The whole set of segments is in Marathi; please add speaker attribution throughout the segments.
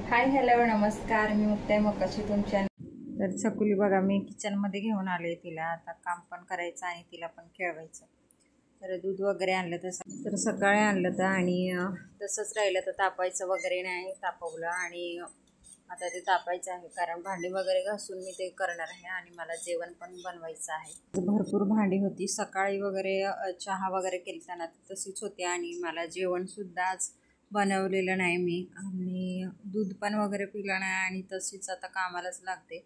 Speaker 1: हाय हॅलो नमस्कार, मी मुक्ताई मोकाशी तुमच्या। तर छकुली बघा, मी किचनमध्ये घेऊन आले तिला। आता काम पण करायचं आणि तिला पण खेळवायचं। तर दूध वगैरे आणलं तर सकाळी आणलं तर आणि तसंच राहिलं तर तापायचं वगैरे नाही, तापवलं आणि आता ते तापायचं आहे कारण भांडी वगैरे घासून मी ते करणार आहे आणि मला जेवण पण बनवायचं आहे। भरपूर भांडी होती, सकाळी वगैरे चहा वगैरे केलताना तशीच होती आणि मला जेवणसुद्धा आज बनवलेलं नाही मी आणि दूध पण वगैरे पिलं नाही आणि तशीच आता कामालाच लागते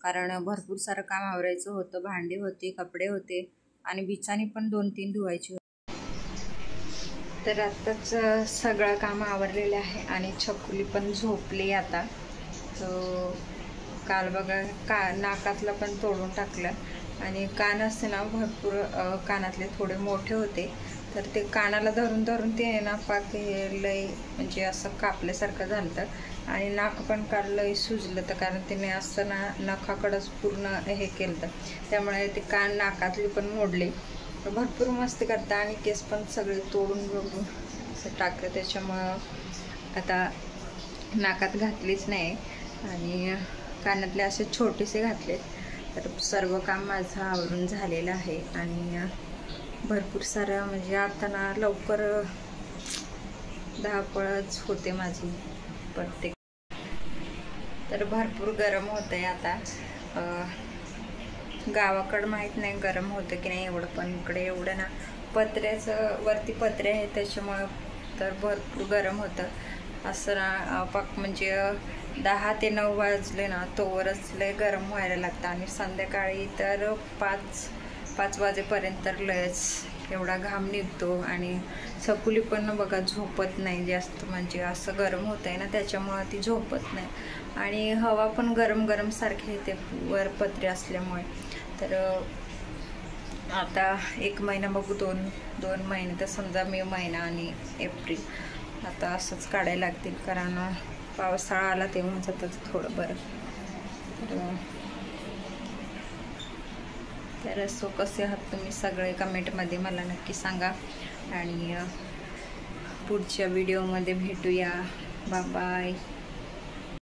Speaker 1: कारण भरपूर सारं काम आवरायचं होतं। भांडी होती, कपडे होते आणि बिछाणी पण 2-3 धुवायची होती। तर आत्ताच सगळं काम आवरलेलं आहे आणि छकुली पण झोपली आता। तो काल बघा नाकातलं पण तोडून टाकलं आणि कान असते ना भरपूर कानातले थोडे मोठे होते, तर ते कानाला धरून धरून ते ना पाक लय म्हणजे असं कापल्यासारखं झालं आणि नाक पण काल लय सुजलं तर कारण त्याने असं ना नखाकडंच पूर्ण हे केलं तर त्यामुळे ते कान नाकातले पण मोडले। भरपूर मस्ती करता आणि केस पण सगळे तोडून बघून असं टाकलं, त्याच्यामुळं आता नाकात घातलीच नाही आणि कानातले असे छोटेसे घातले। तर सर्व काम माझं आवरून झालेलं आहे आणि भरपूर सारं म्हणजे आता ना लवकर धावपळच होते माझी प्रत्येक। तर भरपूर गरम होत आहे आता। गावाकडं माहीत नाही गरम होतं की नाही एवढं, पण इकडे एवढं ना पत्र्याचं वरती पत्रे आहे त्याच्यामुळं तर भरपूर गरम होतं असं ना पाक म्हणजे 10 ते 9 वाजले ना तोवरच लय गरम व्हायला लागतं आणि संध्याकाळी तर 5 वाजेपर्यंत तर लयच एवढा घाम निघतो आणि छकुली पण बघा झोपत नाही जास्त, म्हणजे असं गरम होत आहे ना त्याच्यामुळं ती झोपत नाही आणि हवा पण गरम सारखी येते वर पत्रे असल्यामुळे। तर आता 1 महिना बघू, 2 महिने तर समजा मे महिना आणि एप्रिल आता असंच काढायला लागतील कारण पावसाळा आला तेव्हाच आता थोडं बरं। तर असो कसे आहात तुम्ही सगळे कमेंटमध्ये मला नक्की सांगा आणि पुढच्या व्हिडिओमध्ये भेटूया। Bye bye.